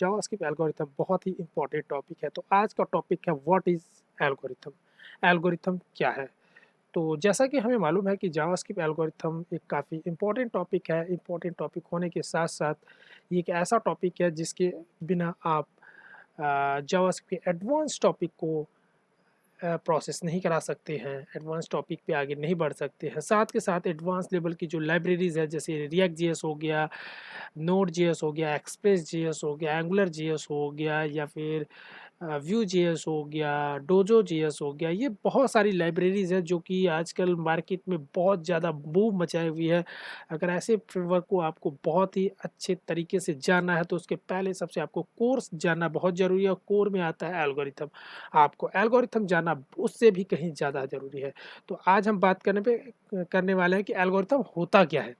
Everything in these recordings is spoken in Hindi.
जावास्क्रिप्ट एल्गोरिथम बहुत ही इंपॉर्टेंट टॉपिक है। तो आज का टॉपिक है व्हाट इज़ एल्गोरिथम। एल्गोरिथम क्या है? तो जैसा कि हमें मालूम है कि जावास्क्रिप्ट एल्गोरिथम एक काफ़ी इंपॉर्टेंट टॉपिक है। इंपॉर्टेंट टॉपिक होने के साथ-साथ ये एक ऐसा टॉपिक है जिसके बिना आप जावास्क्रिप्ट के एडवांस टॉपिक को प्रोसेस नहीं करा सकते हैं, एडवांस टॉपिक पे आगे नहीं बढ़ सकते हैं। साथ के साथ एडवांस लेवल की जो लाइब्रेरीज़ है जैसे रिएक्ट जेएस हो गया, नोड जेएस हो गया, एक्सप्रेस जेएस हो गया, एंगुलर जेएस हो गया या फिर व्यू जेएस हो गया, डोजो जेएस हो गया, ये बहुत सारी लाइब्रेरीज़ है जो कि आजकल मार्केट में बहुत ज़्यादा बूम मचाई हुई है। अगर ऐसे फ्रेमवर्क को आपको बहुत ही अच्छे तरीके से जानना है तो उसके पहले सबसे आपको कोर्स जानना बहुत ज़रूरी है और कोर में आता है एल्गोरिथम। आपको एल्गोरिथम जानना उससे भी कहीं ज़्यादा ज़रूरी है। तो आज हम बात करने वाले हैं कि एल्गोरिथम होता क्या है।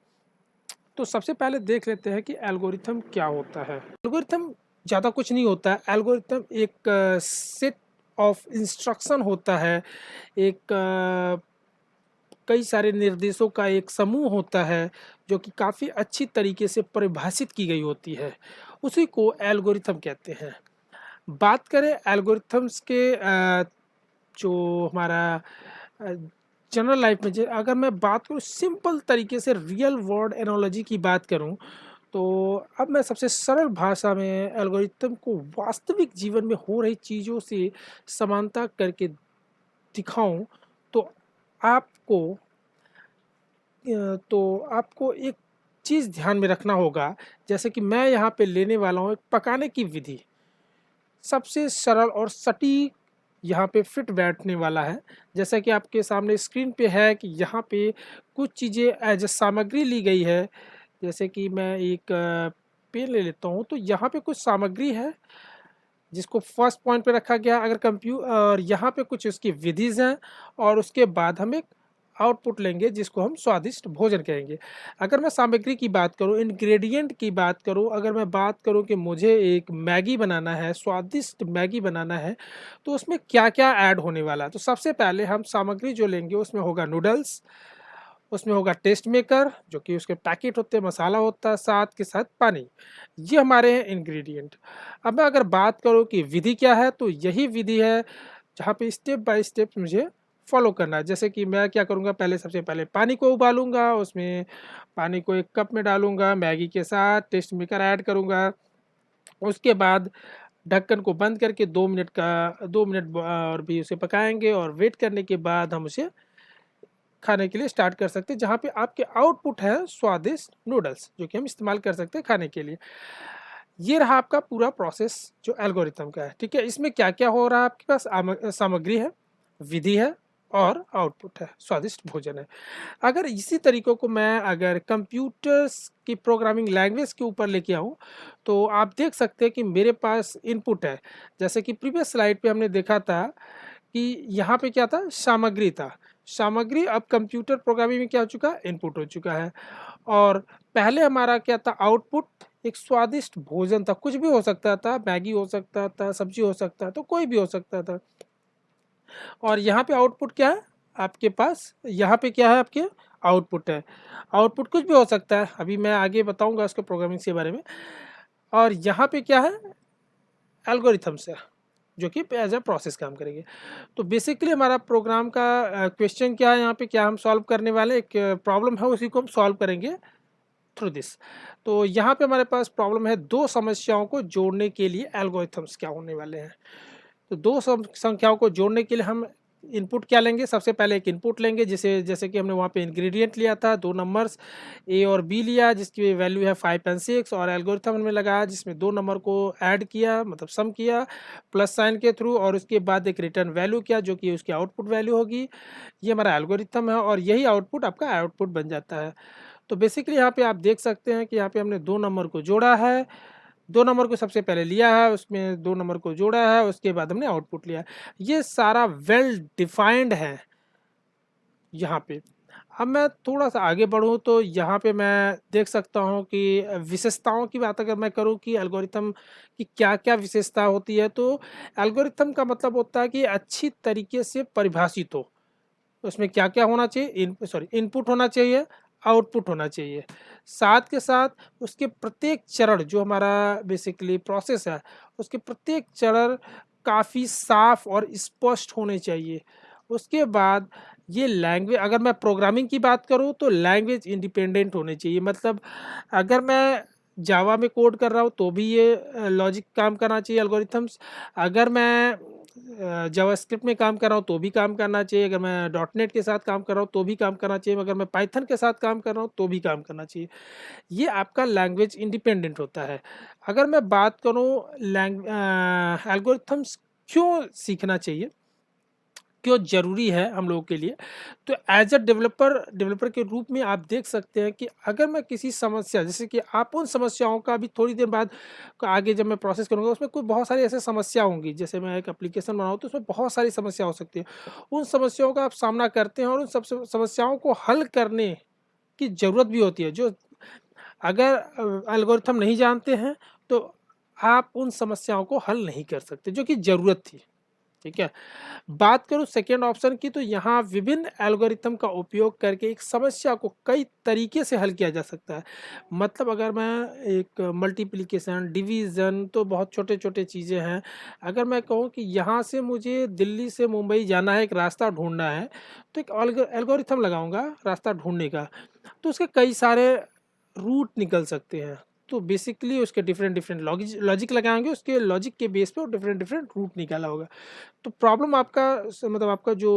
तो सबसे पहले देख लेते हैं कि एल्गोरिथम क्या होता है। एल्गोरिथम ज़्यादा कुछ नहीं होता है। एल्गोरिथम एक सेट ऑफ इंस्ट्रक्शन होता है। एक कई सारे निर्देशों का एक समूह होता है जो कि काफ़ी अच्छी तरीके से परिभाषित की गई होती है। उसी को एल्गोरिथम कहते हैं। बात करें एल्गोरिथम्स के जो हमारा जनरल लाइफ में अगर मैं बात करूँ सिंपल तरीके से रियल वर्ल्ड एनालॉजी की बात करूँ तो अब मैं सबसे सरल भाषा में एल्गोरिथम को वास्तविक जीवन में हो रही चीज़ों से समानता करके दिखाऊं तो आपको आपको एक चीज़ ध्यान में रखना होगा। जैसे कि मैं यहाँ पे लेने वाला हूँ एक पकाने की विधि, सबसे सरल और सटीक यहाँ पे फिट बैठने वाला है। जैसा कि आपके सामने स्क्रीन पे है कि यहाँ पे कुछ चीज़ें एज सामग्री ली गई है। जैसे कि मैं एक पेन ले लेता हूँ तो यहाँ पे कुछ सामग्री है जिसको फर्स्ट पॉइंट पे रखा गया। अगर और यहाँ पे कुछ उसकी विधिज़ हैं और उसके बाद हम एक आउटपुट लेंगे जिसको हम स्वादिष्ट भोजन कहेंगे। अगर मैं सामग्री की बात करूँ, इंग्रेडिएंट की बात करूँ, अगर मैं बात करूँ कि मुझे एक मैगी बनाना है, स्वादिष्ट मैगी बनाना है, तो उसमें क्या-क्या ऐड होने वाला है। तो सबसे पहले हम सामग्री जो लेंगे उसमें होगा नूडल्स, उसमें होगा टेस्ट मेकर जो कि उसके पैकेट होते हैं, मसाला होता है, साथ के साथ पानी। ये हमारे हैं इंग्रेडिएंट। अब मैं अगर बात करूँ कि विधि क्या है तो यही विधि है जहाँ पे स्टेप बाय स्टेप मुझे फॉलो करना है। जैसे कि मैं क्या करूँगा, पहले सबसे पहले पानी को उबालूँगा, उसमें पानी को 1 कप में डालूँगा, मैगी के साथ टेस्ट मेकर ऐड करूँगा। उसके बाद ढक्कन को बंद करके 2 मिनट और भी उसे पकाएँगे और वेट करने के बाद हम उसे खाने के लिए स्टार्ट कर सकते हैं, जहाँ पे आपके आउटपुट है स्वादिष्ट नूडल्स जो कि हम इस्तेमाल कर सकते हैं खाने के लिए। ये रहा आपका पूरा प्रोसेस जो एल्गोरिथम का है, ठीक है। इसमें क्या क्या हो रहा है, आपके पास सामग्री है, विधि है और आउटपुट है, स्वादिष्ट भोजन है। अगर इसी तरीकों को मैं अगर कंप्यूटर्स की प्रोग्रामिंग लैंग्वेज के ऊपर लेके आऊँ तो आप देख सकते हैं कि मेरे पास इनपुट है। जैसे कि प्रीवियस स्लाइड पे हमने देखा था कि यहाँ पे क्या था, सामग्री था। सामग्री अब कंप्यूटर प्रोग्रामिंग में क्या हो चुका है, इनपुट हो चुका है। और पहले हमारा क्या था, आउटपुट एक स्वादिष्ट भोजन था। कुछ भी हो सकता था, मैगी हो सकता था, सब्जी हो सकता था, तो कोई भी हो सकता था। और यहाँ पे आउटपुट क्या है आपके पास, यहाँ पे क्या है आपके आउटपुट है। आउटपुट कुछ भी हो सकता है, अभी मैं आगे बताऊंगा उसके प्रोग्रामिंग के बारे में। और यहाँ पे क्या है, एल्गोरिथम्स है जो कि एज अ प्रोसेस काम करेंगे। तो बेसिकली हमारा प्रोग्राम का क्वेश्चन क्या है, यहाँ पे क्या हम सॉल्व करने वाले, एक प्रॉब्लम है उसी को हम सॉल्व करेंगे थ्रू दिस। तो यहाँ पे हमारे पास प्रॉब्लम है, दो समस्याओं को जोड़ने के लिए एल्गोरिथम्स क्या होने वाले हैं। तो दो संख्याओं को जोड़ने के लिए हम इनपुट क्या लेंगे, सबसे पहले एक इनपुट लेंगे जिसे जैसे कि हमने वहाँ पे इंग्रेडिएंट लिया था, दो नंबर्स ए और बी लिया जिसकी वैल्यू है 5 एंड 6, और एल्गोरिथम हमने लगाया जिसमें दो नंबर को ऐड किया, मतलब सम किया प्लस साइन के थ्रू, और उसके बाद एक रिटर्न वैल्यू किया जो कि उसकी आउटपुट वैल्यू होगी। ये हमारा एल्गोरिथम है और यही आउटपुट आपका आउटपुट बन जाता है। तो बेसिकली यहाँ पे आप देख सकते हैं कि यहाँ पे हमने दो नंबर को जोड़ा है, दो नंबर को सबसे पहले लिया है, उसमें दो नंबर को जोड़ा है, उसके बाद हमने आउटपुट लिया। ये सारा वेल डिफाइंड है यहाँ पे। अब मैं थोड़ा सा आगे बढ़ूँ तो यहाँ पे मैं देख सकता हूँ कि विशेषताओं की बात अगर मैं करूँ कि एल्गोरिथम की क्या क्या विशेषता होती है, तो एल्गोरिथम का मतलब होता है कि अच्छी तरीके से परिभाषित हो। उसमें क्या क्या होना चाहिए, इनपुट होना चाहिए, आउटपुट होना चाहिए। साथ के साथ उसके प्रत्येक चरण जो हमारा बेसिकली प्रोसेस है, उसके प्रत्येक चरण काफ़ी साफ और स्पष्ट होने चाहिए। उसके बाद ये लैंग्वेज, अगर मैं प्रोग्रामिंग की बात करूँ तो लैंग्वेज इंडिपेंडेंट होनी चाहिए। मतलब अगर मैं जावा में कोड कर रहा हूँ तो भी ये लॉजिक काम करना चाहिए, एल्गोरिथम्स। अगर मैं जावास्क्रिप्ट में काम कर रहा हूँ तो भी काम करना चाहिए, अगर मैं डॉट नेट के साथ काम कर रहा हूँ तो भी काम करना चाहिए, अगर मैं पाइथन के साथ काम कर रहा हूँ तो भी काम करना चाहिए। ये आपका लैंग्वेज इंडिपेंडेंट होता है। अगर मैं बात करूँ एल्गोरिथम्स क्यों सीखना चाहिए, क्यों ज़रूरी है हम लोगों के लिए, तो एज अ डेवलपर के रूप में आप देख सकते हैं कि अगर मैं किसी समस्या, जैसे कि आप उन समस्याओं का अभी थोड़ी देर बाद आगे जब मैं प्रोसेस करूँगा उसमें कोई बहुत सारी ऐसी समस्या होंगी, जैसे मैं एक एप्लीकेशन बनाऊँ तो उसमें बहुत सारी समस्या हो सकती है। उन समस्याओं का आप सामना करते हैं और उन सब समस्याओं को हल करने की ज़रूरत भी होती है। जो अगर एल्गोरिथम नहीं जानते हैं तो आप उन समस्याओं को हल नहीं कर सकते, जो कि ज़रूरत थी। ठीक है, बात करूं सेकेंड ऑप्शन की, तो यहाँ विभिन्न एल्गोरिथम का उपयोग करके एक समस्या को कई तरीके से हल किया जा सकता है। मतलब अगर मैं एक मल्टीप्लिकेशन, डिवीज़न तो बहुत छोटे छोटे चीज़ें हैं। अगर मैं कहूँ कि यहाँ से मुझे दिल्ली से मुंबई जाना है, एक रास्ता ढूंढना है, तो एक एल्गोरिथम लगाऊंगा रास्ता ढूंढने का, तो उसके कई सारे रूट निकल सकते हैं। तो बेसिकली उसके डिफरेंट डिफरेंट लॉजिक लगाएंगे, उसके लॉजिक के बेस पे डिफरेंट डिफरेंट रूट निकाला होगा। तो प्रॉब्लम आपका मतलब आपका जो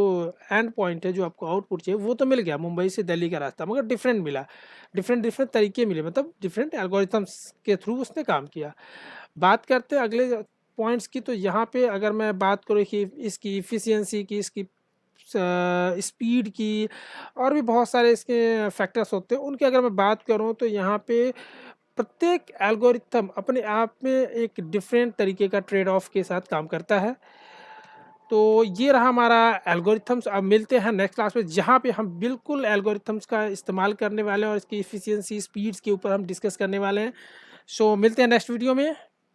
एंड पॉइंट है, जो आपको आउटपुट चाहिए, वो तो मिल गया मुंबई से दिल्ली का रास्ता, मगर डिफरेंट मिला, डिफरेंट डिफरेंट तरीके मिले, मतलब डिफरेंट एल्गोरिथम्स के थ्रू उसने काम किया। बात करते हैं अगले पॉइंट्स की, तो यहाँ पे अगर मैं बात करूँ कि इसकी इफ़िशियंसी की, इसकी स्पीड की, और भी बहुत सारे इसके फैक्टर्स होते हैं, उनकी अगर मैं बात करूँ तो यहाँ पे प्रत्येक एल्गोरिथम अपने आप में एक डिफरेंट तरीके का ट्रेड ऑफ के साथ काम करता है। तो ये रहा हमारा एल्गोरिथम्स। अब मिलते हैं नेक्स्ट क्लास में, जहाँ पे हम बिल्कुल एल्गोरिथम्स का इस्तेमाल करने वाले हैं और इसकी इफ़िशियंसी, स्पीड्स के ऊपर हम डिस्कस करने वाले हैं। सो मिलते हैं नेक्स्ट वीडियो में।